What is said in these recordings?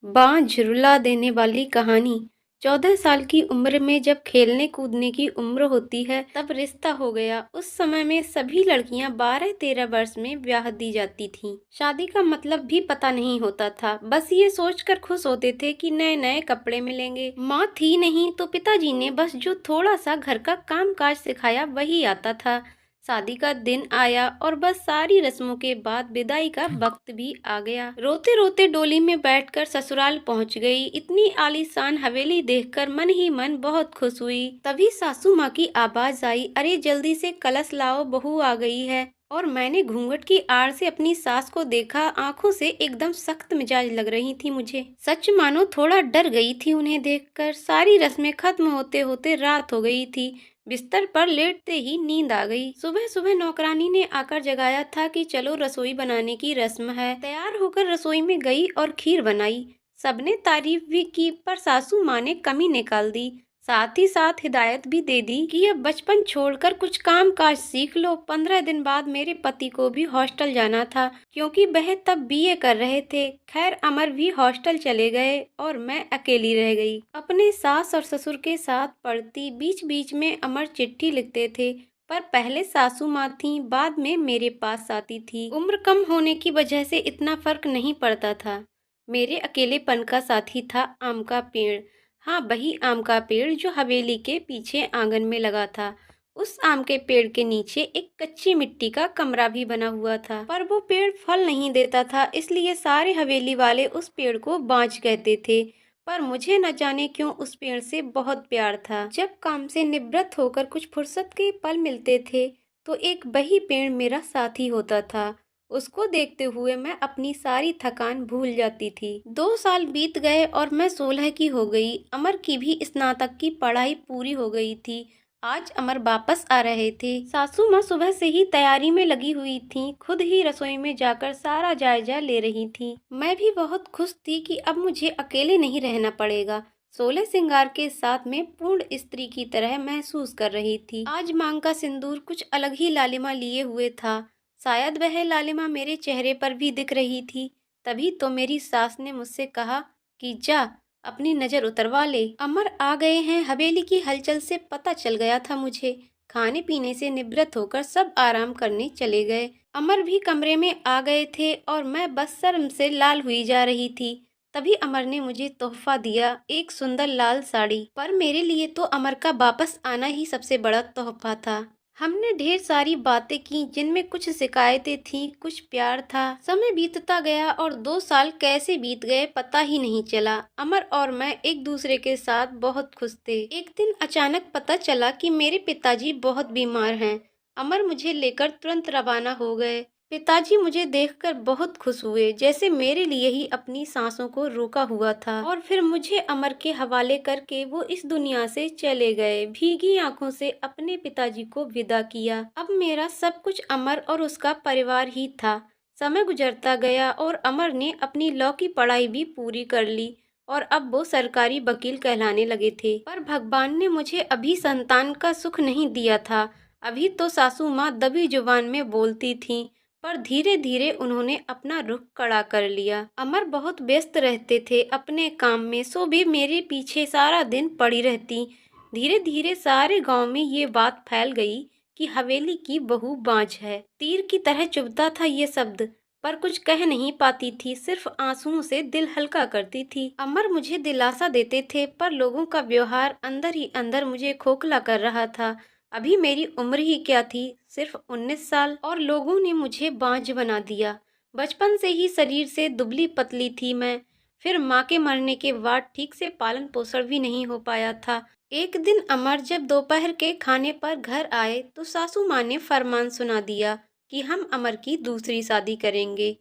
बाँझ रुला देने वाली कहानी। 14 साल की उम्र में जब खेलने कूदने की उम्र होती है तब रिश्ता हो गया। उस समय में सभी लड़कियां 12-13 वर्ष में ब्याह दी जाती थीं। शादी का मतलब भी पता नहीं होता था, बस ये सोचकर खुश होते थे कि नए नए कपड़े मिलेंगे। माँ थी नहीं तो पिताजी ने बस जो थोड़ा सा घर का काम काज सिखाया वही आता था। शादी का दिन आया और बस सारी रस्मों के बाद विदाई का वक्त भी आ गया। रोते रोते डोली में बैठकर ससुराल पहुंच गई। इतनी आलीशान हवेली देखकर मन ही मन बहुत खुश हुई। तभी सासू माँ की आवाज आई, अरे जल्दी से कलश लाओ, बहू आ गई है। और मैंने घूंघट की आड़ से अपनी सास को देखा। आंखों से एकदम सख्त मिजाज लग रही थी मुझे। सच मानो थोड़ा डर गई थी उन्हें देखकर। सारी रस्में खत्म होते होते रात हो गई थी। बिस्तर पर लेटते ही नींद आ गई। सुबह सुबह नौकरानी ने आकर जगाया था कि चलो रसोई बनाने की रस्म है। तैयार होकर रसोई में गई और खीर बनाई। सबने तारीफ भी की पर सासू माँ ने कमी निकाल दी। साथ ही साथ हिदायत भी दे दी कि अब बचपन छोड़कर कुछ काम काज सीख लो। 15 दिन बाद मेरे पति को भी हॉस्टल जाना था क्योंकि वह तब बीए कर रहे थे। खैर अमर भी हॉस्टल चले गए और मैं अकेली रह गई। अपने सास और ससुर के साथ पढ़ती। बीच बीच में अमर चिट्ठी लिखते थे पर पहले सासू माँ थी, बाद में मेरे पास आती थी। उम्र कम होने की वजह से इतना फर्क नहीं पड़ता था। मेरे अकेलेपन का साथी था आम का पेड़। हाँ, वही आम का पेड़ जो हवेली के पीछे आंगन में लगा था। उस आम के पेड़ के नीचे एक कच्ची मिट्टी का कमरा भी बना हुआ था, पर वो पेड़ फल नहीं देता था, इसलिए सारे हवेली वाले उस पेड़ को बांझ कहते थे। पर मुझे न जाने क्यों उस पेड़ से बहुत प्यार था। जब काम से निवृत्त होकर कुछ फुर्सत के पल मिलते थे तो एक वही पेड़ मेरा साथी होता था। उसको देखते हुए मैं अपनी सारी थकान भूल जाती थी। 2 साल बीत गए और मैं 16 की हो गई। अमर की भी स्नातक की पढ़ाई पूरी हो गई थी। आज अमर वापस आ रहे थे। सासू माँ सुबह से ही तैयारी में लगी हुई थीं। खुद ही रसोई में जाकर सारा जायजा ले रही थीं। मैं भी बहुत खुश थी कि अब मुझे अकेले नहीं रहना पड़ेगा। 16 श्रृंगार के साथ में पूर्ण स्त्री की तरह महसूस कर रही थी। आज मांग का सिंदूर कुछ अलग ही लालिमा लिए हुए था। शायद वह लालिमा मेरे चेहरे पर भी दिख रही थी। तभी तो मेरी सास ने मुझसे कहा कि जा अपनी नजर उतरवा ले, अमर आ गए हैं। हवेली की हलचल से पता चल गया था मुझे। खाने पीने से निवृत्त होकर सब आराम करने चले गए। अमर भी कमरे में आ गए थे और मैं बस शर्म से लाल हुई जा रही थी। तभी अमर ने मुझे तोहफा दिया, एक सुंदर लाल साड़ी। पर मेरे लिए तो अमर का वापस आना ही सबसे बड़ा तोहफा था। हमने ढेर सारी बातें की जिनमें कुछ शिकायतें थीं, कुछ प्यार था। समय बीतता गया और 2 साल कैसे बीत गए पता ही नहीं चला। अमर और मैं एक दूसरे के साथ बहुत खुश थे। एक दिन अचानक पता चला कि मेरे पिताजी बहुत बीमार हैं। अमर मुझे लेकर तुरंत रवाना हो गए। पिताजी मुझे देखकर बहुत खुश हुए, जैसे मेरे लिए ही अपनी सांसों को रोका हुआ था। और फिर मुझे अमर के हवाले करके वो इस दुनिया से चले गए। भीगी आंखों से अपने पिताजी को विदा किया। अब मेरा सब कुछ अमर और उसका परिवार ही था। समय गुजरता गया और अमर ने अपनी लॉ की पढ़ाई भी पूरी कर ली और अब वो सरकारी वकील कहलाने लगे थे। पर भगवान ने मुझे अभी संतान का सुख नहीं दिया था। अभी तो सासू माँ दबी जुबान में बोलती थीं, पर धीरे धीरे उन्होंने अपना रुख कड़ा कर लिया। अमर बहुत व्यस्त रहते थे अपने काम में, सो भी मेरे पीछे सारा दिन पड़ी रहती। धीरे धीरे सारे गांव में ये बात फैल गई कि हवेली की बहू बांझ है। तीर की तरह चुभता था ये शब्द, पर कुछ कह नहीं पाती थी, सिर्फ आंसुओं से दिल हल्का करती थी। अमर मुझे दिलासा देते थे पर लोगों का व्यवहार अंदर ही अंदर मुझे खोखला कर रहा था। अभी मेरी उम्र ही क्या थी, सिर्फ 19 साल, और लोगों ने मुझे बांझ बना दिया। बचपन से ही शरीर से दुबली पतली थी मैं। फिर माँ के मरने के बाद ठीक से पालन पोषण भी नहीं हो पाया था। एक दिन अमर जब दोपहर के खाने पर घर आए तो सासू माँ ने फरमान सुना दिया कि हम अमर की दूसरी शादी करेंगे।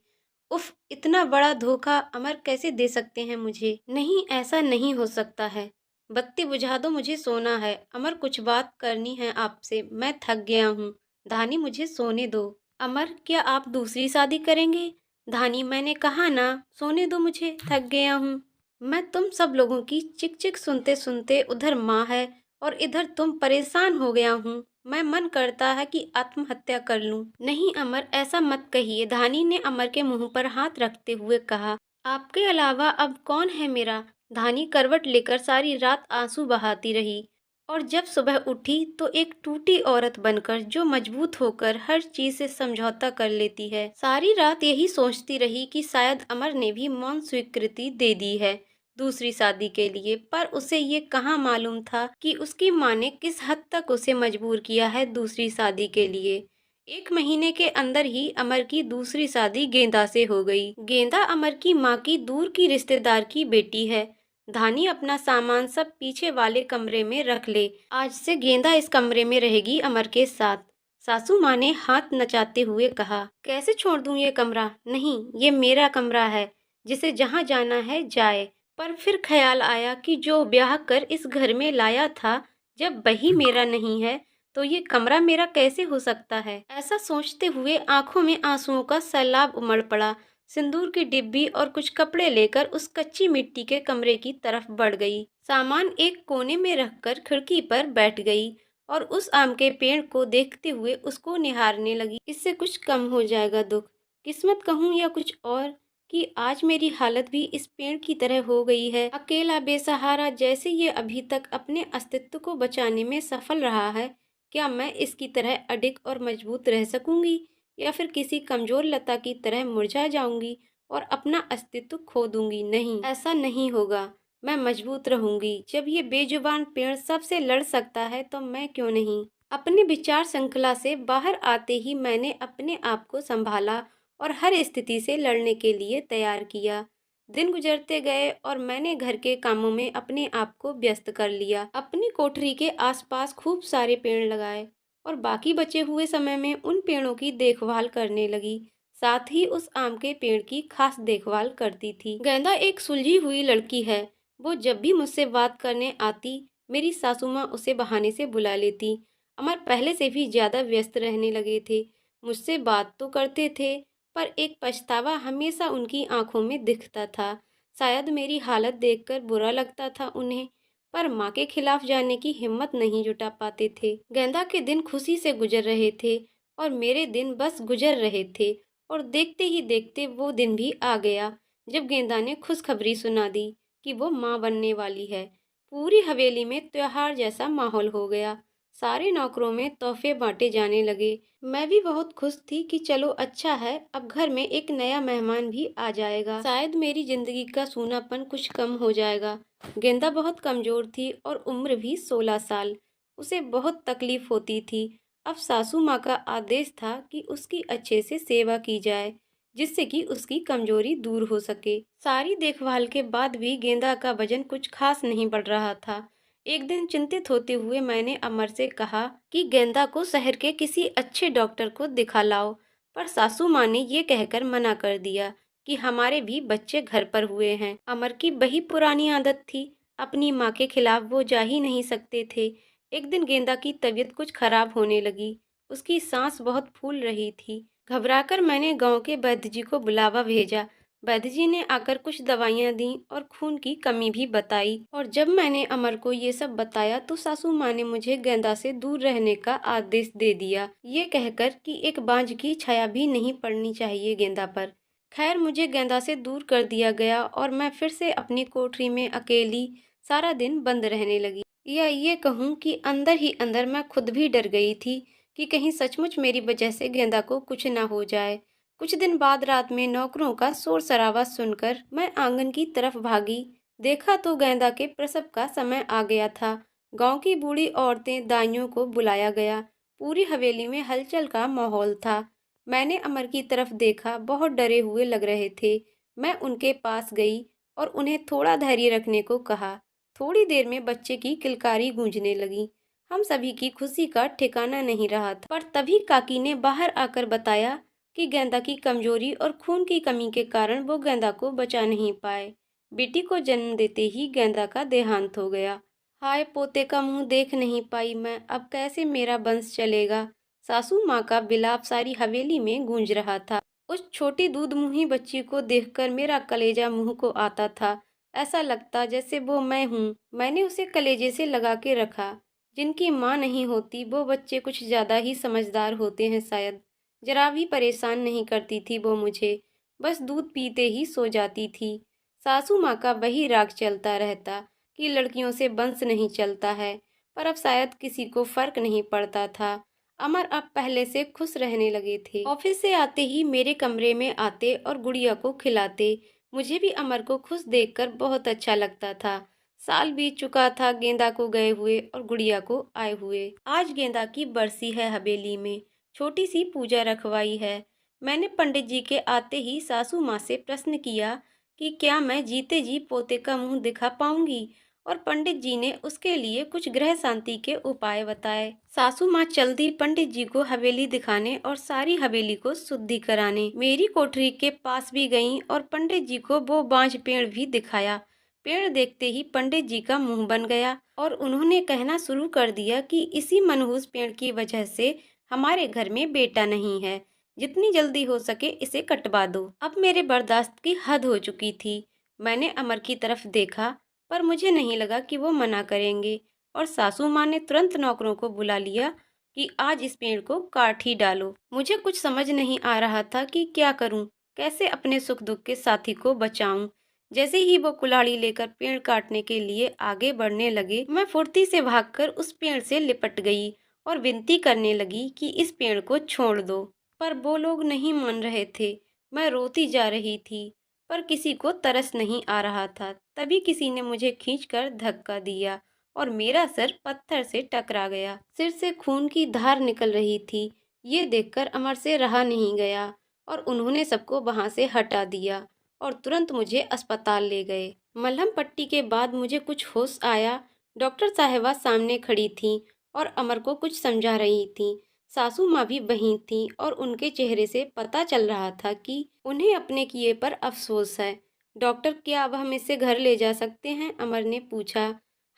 उफ, इतना बड़ा धोखा अमर कैसे दे सकते हैं मुझे? नहीं, ऐसा नहीं हो सकता है। बत्ती बुझा दो, मुझे सोना है। अमर, कुछ बात करनी है आपसे, मैं थक गया हूँ। धानी, मुझे सोने दो। अमर, क्या आप दूसरी शादी करेंगे? धानी, मैंने कहा ना, सोने दो मुझे, थक गया हूँ। मैं तुम सब लोगों की चिक चिक सुनते सुनते, उधर माँ है और इधर तुम, परेशान हो गया हूँ। मैं मन करता है कि आत्महत्या कर लूं। नहीं अमर, ऐसा मत कहिए, धानी ने अमर के मुंह पर हाथ रखते हुए कहा। आपके अलावा अब कौन है मेरा। धानी करवट लेकर सारी रात आंसू बहाती रही, और जब सुबह उठी तो एक टूटी औरत बनकर, जो मजबूत होकर हर चीज से समझौता कर लेती है। सारी रात यही सोचती रही कि शायद अमर ने भी मौन स्वीकृति दे दी है दूसरी शादी के लिए, पर उसे ये कहाँ मालूम था कि उसकी माँ ने किस हद तक उसे मजबूर किया है दूसरी शादी के लिए। 1 महीने के अंदर ही अमर की दूसरी शादी गेंदा से हो गई। गेंदा अमर की माँ की दूर की रिश्तेदार की बेटी है। धानी अपना सामान सब पीछे वाले कमरे में रख ले। आज से गेंदा इस कमरे में रहेगी अमर के साथ। सासू माँ ने हाथ नचाते हुए कहा। कैसे छोड़ दूं ये कमरा? नहीं, ये मेरा कमरा है, जिसे जहाँ जाना है जाए। पर फिर ख्याल आया कि जो ब्याह कर इस घर में लाया था, जब वही मेरा नहीं है, तो ये कमरा मेरा कैसे हो सकता है? ऐसा सोचते हुए आंखों में आंसुओं का सैलाब उमड़ पड़ा। सिंदूर की डिब्बी और कुछ कपड़े लेकर उस कच्ची मिट्टी के कमरे की तरफ बढ़ गई। सामान एक कोने में रखकर खिड़की पर बैठ गई और उस आम के पेड़ को देखते हुए उसको निहारने लगी। इससे कुछ कम हो जाएगा दुख, किस्मत कहूँ या कुछ और, कि आज मेरी हालत भी इस पेड़ की तरह हो गई है। अकेला बेसहारा जैसे ये अभी तक अपने अस्तित्व को बचाने में सफल रहा है, क्या मैं इसकी तरह अडिग और मजबूत रह सकूंगी, या फिर किसी कमजोर लता की तरह मुरझा जाऊंगी और अपना अस्तित्व खो दूंगी? नहीं, ऐसा नहीं होगा। मैं मजबूत रहूंगी। जब ये बेजुबान पेड़ सबसे लड़ सकता है, तो मैं क्यों नहीं? अपनी विचार श्रृंखला से बाहर आते ही मैंने अपने आप को संभाला और हर स्थिति से लड़ने के लिए तैयार किया। दिन गुजरते गए और मैंने घर के कामों में अपने आप को व्यस्त कर लिया। अपनी कोठरी के आसपास खूब सारे पेड़ लगाए और बाकी बचे हुए समय में उन पेड़ों की देखभाल करने लगी। साथ ही उस आम के पेड़ की खास देखभाल करती थी। गेंदा एक सुलझी हुई लड़की है। वो जब भी मुझसे बात करने आती, मेरी सासू माँ उसे बहाने से बुला लेती। अमर पहले से भी ज्यादा व्यस्त रहने लगे थे। मुझसे बात तो करते थे, पर एक पछतावा हमेशा उनकी आंखों में दिखता था। शायद मेरी हालत देखकर बुरा लगता था उन्हें, पर माँ के खिलाफ जाने की हिम्मत नहीं जुटा पाते थे। गेंदा के दिन खुशी से गुजर रहे थे और मेरे दिन बस गुजर रहे थे, और देखते ही देखते वो दिन भी आ गया जब गेंदा ने खुशखबरी सुना दी कि वो माँ बनने वाली है। पूरी हवेली में त्योहार जैसा माहौल हो गया। सारे नौकरों में तोहफे बांटे जाने लगे। मैं भी बहुत खुश थी कि चलो अच्छा है, अब घर में एक नया मेहमान भी आ जाएगा। शायद मेरी जिंदगी का सूनापन कुछ कम हो जाएगा। गेंदा बहुत कमजोर थी और उम्र भी 16 साल। उसे बहुत तकलीफ होती थी। अब सासू माँ का आदेश था कि उसकी अच्छे से सेवा की जाए, जिससे कि उसकी कमजोरी दूर हो सके। सारी देखभाल के बाद भी गेंदा का वजन कुछ खास नहीं बढ़ रहा था। एक दिन चिंतित होते हुए मैंने अमर से कहा कि गेंदा को शहर के किसी अच्छे डॉक्टर को दिखा लाओ, पर सासू माँ ने ये कहकर मना कर दिया कि हमारे भी बच्चे घर पर हुए हैं। अमर की वही पुरानी आदत थी, अपनी माँ के खिलाफ वो जा ही नहीं सकते थे। एक दिन गेंदा की तबीयत कुछ खराब होने लगी। उसकी सांस बहुत फूल रही थी। घबराकर मैंने गांव के वैद्य जी को बुलावा भेजा। वैद्य जी ने आकर कुछ दवाइयाँ दी और खून की कमी भी बताई। और जब मैंने अमर को ये सब बताया तो सासू माँ ने मुझे गेंदा से दूर रहने का आदेश दे दिया, ये कहकर कि एक बांझ की छाया भी नहीं पड़नी चाहिए गेंदा पर। खैर, मुझे गेंदा से दूर कर दिया गया और मैं फिर से अपनी कोठरी में अकेली सारा दिन बंद रहने लगी। या ये कहूँ कि अंदर ही अंदर मैं खुद भी डर गई थी कि कहीं सचमुच मेरी वजह से गेंदा को कुछ न हो जाए। कुछ दिन बाद रात में नौकरों का शोर शराबा सुनकर मैं आंगन की तरफ भागी। देखा तो गेंदा के प्रसव का समय आ गया था। गांव की बूढ़ी औरतें दाइयों को बुलाया गया। पूरी हवेली में हलचल का माहौल था। मैंने अमर की तरफ देखा, बहुत डरे हुए लग रहे थे। मैं उनके पास गई और उन्हें थोड़ा धैर्य रखने को कहा। थोड़ी देर में बच्चे की किलकारी गूंजने लगी। हम सभी की खुशी का ठिकाना नहीं रहा था। पर तभी काकी ने बाहर आकर बताया कि गेंदा की कमजोरी और खून की कमी के कारण वो गेंदा को बचा नहीं पाए। बेटी को जन्म देते ही गेंदा का देहांत हो गया। हाय, पोते का मुंह देख नहीं पाई मैं, अब कैसे मेरा वंश चलेगा। सासू माँ का विलाप सारी हवेली में गूंज रहा था। उस छोटी दूध मुंही बच्ची को देखकर मेरा कलेजा मुंह को आता था। ऐसा लगता जैसे वो मैं हूँ। मैंने उसे कलेजे से लगा के रखा। जिनकी माँ नहीं होती वो बच्चे कुछ ज्यादा ही समझदार होते हैं शायद। जरा भी परेशान नहीं करती थी वो मुझे। बस दूध पीते ही सो जाती थी। सासू माँ का वही राग चलता रहता कि लड़कियों से वंश नहीं चलता है, पर अब शायद किसी को फर्क नहीं पड़ता था। अमर अब पहले से खुश रहने लगे थे। ऑफिस से आते ही मेरे कमरे में आते और गुड़िया को खिलाते। मुझे भी अमर को खुश देखकर बहुत अच्छा लगता था। साल बीत चुका था गेंदा को गए हुए और गुड़िया को आए हुए। आज गेंदा की बरसी है हवेली में, छोटी सी पूजा रखवाई है। मैंने पंडित जी के आते ही सासू माँ से प्रश्न किया कि क्या मैं जीते जी पोते का मुंह दिखा पाऊंगी, और पंडित जी ने उसके लिए कुछ ग्रह शांति के उपाय बताए। सासू माँ चल दी पंडित जी को हवेली दिखाने और सारी हवेली को शुद्धि कराने। मेरी कोठरी के पास भी गईं और पंडित जी को वो बांझ पेड़ भी दिखाया। पेड़ देखते ही पंडित जी का मुंह बन गया और उन्होंने कहना शुरू कर दिया कि इसी मनहूस पेड़ की वजह से हमारे घर में बेटा नहीं है, जितनी जल्दी हो सके इसे कटवा दो। अब मेरे बर्दाश्त की हद हो चुकी थी। मैंने अमर की तरफ देखा, पर मुझे नहीं लगा कि वो मना करेंगे, और सासू माँ ने तुरंत नौकरों को बुला लिया कि आज इस पेड़ को काट ही डालो। मुझे कुछ समझ नहीं आ रहा था कि क्या करूं, कैसे अपने सुख दुख के साथी को बचाऊं। जैसे ही वो कुल्हाड़ी लेकर पेड़ काटने के लिए आगे बढ़ने लगे, मैं फुर्ती से भागकर उस पेड़ से लिपट गई और विनती करने लगी कि इस पेड़ को छोड़ दो। पर वो लोग नहीं मान रहे थे। मैं रोती जा रही थी, पर किसी को तरस नहीं आ रहा था। तभी किसी ने मुझे खींचकर धक्का दिया और मेरा सर पत्थर से टकरा गया। सिर से खून की धार निकल रही थी। ये देखकर अमर से रहा नहीं गया और उन्होंने सबको वहां से हटा दिया और तुरंत मुझे अस्पताल ले गए। मलहम पट्टी के बाद मुझे कुछ होश आया। डॉक्टर साहिबा सामने खड़ी थीं और अमर को कुछ समझा रही थीं। सासू माँ भी वहीं थीं और उनके चेहरे से पता चल रहा था कि उन्हें अपने किए पर अफसोस है। डॉक्टर, क्या अब हम इसे घर ले जा सकते हैं? अमर ने पूछा।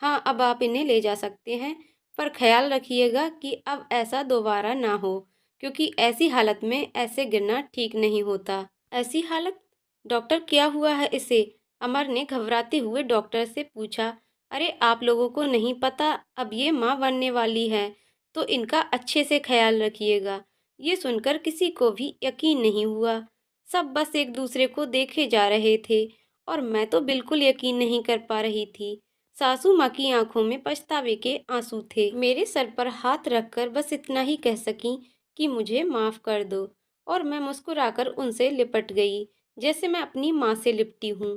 हाँ, अब आप इन्हें ले जा सकते हैं, पर ख्याल रखिएगा कि अब ऐसा दोबारा ना हो, क्योंकि ऐसी हालत में ऐसे गिरना ठीक नहीं होता। ऐसी हालत? डॉक्टर, क्या हुआ है इसे? अमर ने घबराते हुए डॉक्टर से पूछा। अरे, आप लोगों को नहीं पता, अब ये माँ बनने वाली है, तो इनका अच्छे से ख्याल रखिएगा। ये सुनकर किसी को भी यकीन नहीं हुआ। सब बस एक दूसरे को देखे जा रहे थे और मैं तो बिल्कुल यकीन नहीं कर पा रही थी। सासू माँ की आंखों में पछतावे के आंसू थे। मेरे सर पर हाथ रखकर बस इतना ही कह सकी कि मुझे माफ कर दो, और मैं मुस्कुराकर उनसे लिपट गई, जैसे मैं अपनी माँ से लिपटी हूँ।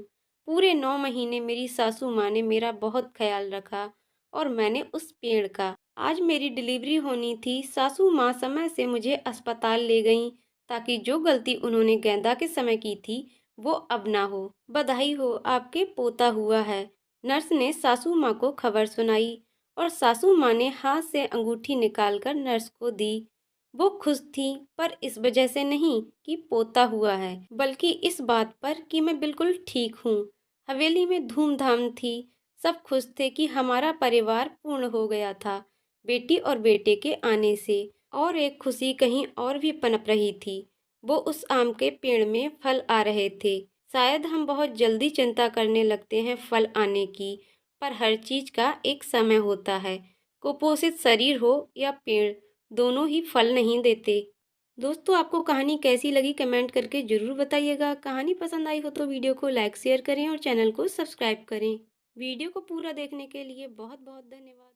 पूरे 9 महीने मेरी सासू माँ ने मेरा बहुत ख्याल रखा और मैंने उस पेड़ का। आज मेरी डिलीवरी होनी थी। सासू माँ समय से मुझे अस्पताल ले गईं, ताकि जो गलती उन्होंने गेंदा के समय की थी वो अब ना हो। बधाई हो, आपके पोता हुआ है। नर्स ने सासू माँ को खबर सुनाई और सासू माँ ने हाथ से अंगूठी निकालकर नर्स को दी। वो खुश थी, पर इस वजह से नहीं कि पोता हुआ है, बल्कि इस बात पर कि मैं बिल्कुल ठीक हूँ। हवेली में धूमधाम थी। सब खुश थे कि हमारा परिवार पूर्ण हो गया था बेटी और बेटे के आने से। और एक खुशी कहीं और भी पनप रही थी। वो उस आम के पेड़ में फल आ रहे थे। शायद हम बहुत जल्दी चिंता करने लगते हैं फल आने की, पर हर चीज का एक समय होता है। कुपोषित शरीर हो या पेड़, दोनों ही फल नहीं देते। दोस्तों, आपको कहानी कैसी लगी कमेंट करके ज़रूर बताइएगा। कहानी पसंद आई हो तो वीडियो को लाइक शेयर करें और चैनल को सब्सक्राइब करें। वीडियो को पूरा देखने के लिए बहुत बहुत धन्यवाद।